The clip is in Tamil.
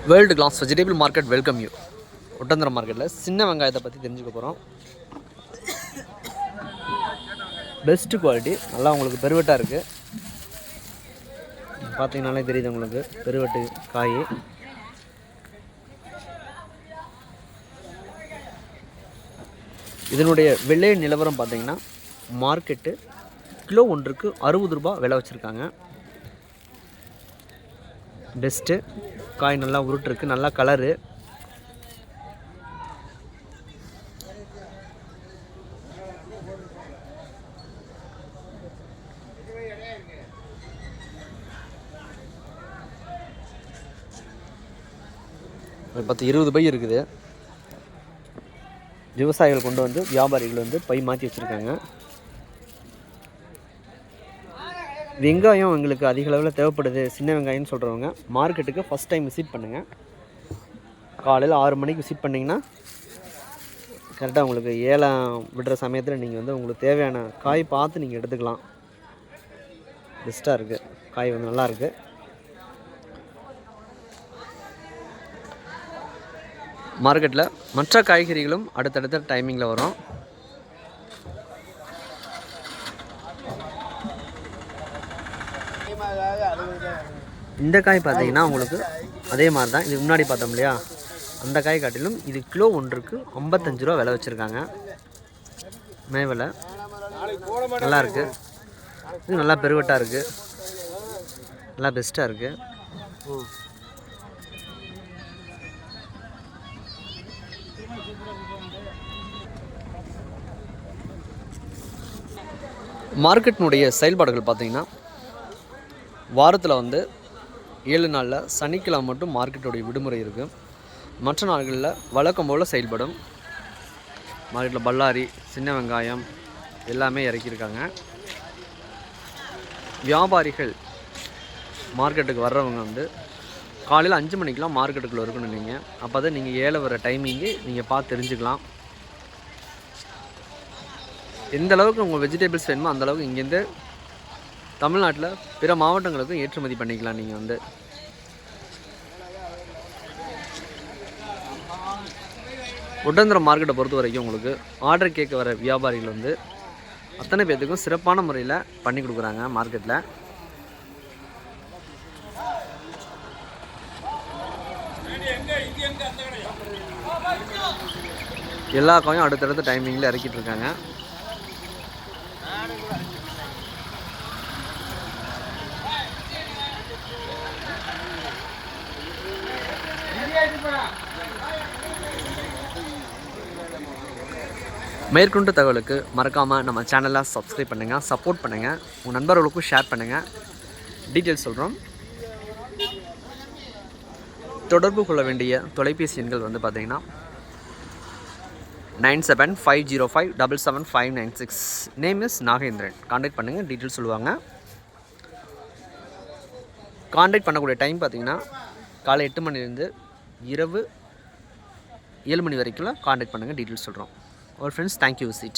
World class vegetable market welcome you. Oddanchatram மார்க்கெட்டில் சின்ன வெங்காயத்தை பற்றி தெரிஞ்சுக்க போகிறோம். பெஸ்ட்டு குவாலிட்டி, நல்லா உங்களுக்கு பெருவெட்டாக இருக்குது. பார்த்தீங்கன்னாலே தெரியுது உங்களுக்கு பெருவெட்டு காய். இதனுடைய விலை நிலவரம் பார்த்தீங்கன்னா மார்க்கெட்டு கிலோ ஒன்றுக்கு 60 ரூபா விலை வச்சுருக்காங்க. பெஸ்ட்டு காய், நல்லா உருட்டுருக்கு, நல்லா கலரு. பத்து 20 பை இருக்குது. விவசாயிகள் கொண்டு வந்து வியாபாரிகள் வந்து பை மாற்றி வச்சுருக்காங்க. வெங்காயம் எங்களுக்கு அதிக அளவில் தேவைப்படுது, சின்ன வெங்காயம்னு சொல்கிறவங்க மார்க்கெட்டுக்கு ஃபஸ்ட் டைம் விசிட் பண்ணுங்கள். காலையில் 6 மணிக்கு விசிட் பண்ணிங்கன்னா கரெக்டாக உங்களுக்கு ஏலம் விடுற சமயத்தில் நீங்கள் வந்து உங்களுக்கு தேவையான காய் பார்த்து நீங்கள் எடுத்துக்கலாம். பெஸ்ட்டாக இருக்குது, காய் வந்து நல்லாயிருக்கு. மார்க்கெட்டில் மற்ற காய்கறிகளும் அடுத்தடுத்த டைமிங்கில் வரும். இந்த காய் பார்த்தீங்கன்னா உங்களுக்கு அதே மாதிரி தான் இதுக்கு முன்னாடி பார்த்தோம் இல்லையா, அந்த காய் காட்டிலும் இது கிலோ ஒன்றுக்கு 55 ரூபா விலை வச்சுருக்காங்க. மேவலை நல்லாயிருக்கு, இது நல்லா பெருவட்டாக இருக்குது, நல்லா பெஸ்ட்டாக இருக்குது. மார்க்கெட்டினுடைய செயல்பாடுகள் பார்த்திங்கன்னா வாரத்தில் வந்து 7 நாளில் சனிக்கிழமை மட்டும் மார்க்கெட்டுடைய விடுமுறை இருக்குது. மற்ற நாள்களில் வழக்கம் போல் செயல்படும். மார்க்கெட்டில் பல்லாரி, சின்ன வெங்காயம் எல்லாமே இறக்கியிருக்காங்க. வியாபாரிகள் மார்க்கெட்டுக்கு வர்றவங்க வந்து காலையில் 5 மணிக்கெலாம் மார்க்கெட்டுக்குள்ளே இருக்கணும். நீங்கள் அப்போ தான் நீங்கள் ஏழை வர டைமிங்கு நீங்கள் பார்த்து தெரிஞ்சுக்கலாம். எந்த அளவுக்கு உங்கள் வெஜிடபிள்ஸ் வேணுமோ அந்தளவுக்கு இங்கேருந்து தமிழ்நாட்டில் பிற மாவட்டங்களுக்கும் ஏற்றுமதி பண்ணிக்கலாம். நீங்கள் வந்து ஒட்டந்திரம் மார்க்கெட்டை பொறுத்த வரைக்கும் உங்களுக்கு ஆர்டர் கேட்க வர வியாபாரிகள் வந்து அத்தனை பேர்த்துக்கும் சிறப்பான முறையில் பண்ணி கொடுக்குறாங்க. மார்க்கெட்டில் எல்லா காயும் அடுத்தடுத்த டைமிங்கில் இறக்கிட்டு இருக்காங்க. மேற்கொண்டு தகவலுக்கு மறக்காமல் நம்ம சேனலை சப்ஸ்கிரைப் பண்ணுங்கள், சப்போர்ட் பண்ணுங்கள், உங்கள் நண்பர்களுக்கும் ஷேர் பண்ணுங்கள். டீட்டெயில்ஸ் சொல்கிறோம். தொடர்பு கொள்ள வேண்டிய தொலைபேசி எண்கள் வந்து பார்த்திங்கன்னா 9750577596. Name is Nagendran. கான்டாக்ட் பண்ணுங்கள், டீட்டெயில்ஸ் சொல்லுவாங்க. கான்டாக்ட் பண்ணக்கூடிய டைம் பார்த்திங்கன்னா காலை 8 மணிலேருந்து இரவு 7 மணி வரைக்கும் கான்டாக்ட் பண்ணுங்கள், டீட்டெயில்ஸ் சொல்கிறோம். All friends, thank you, visit.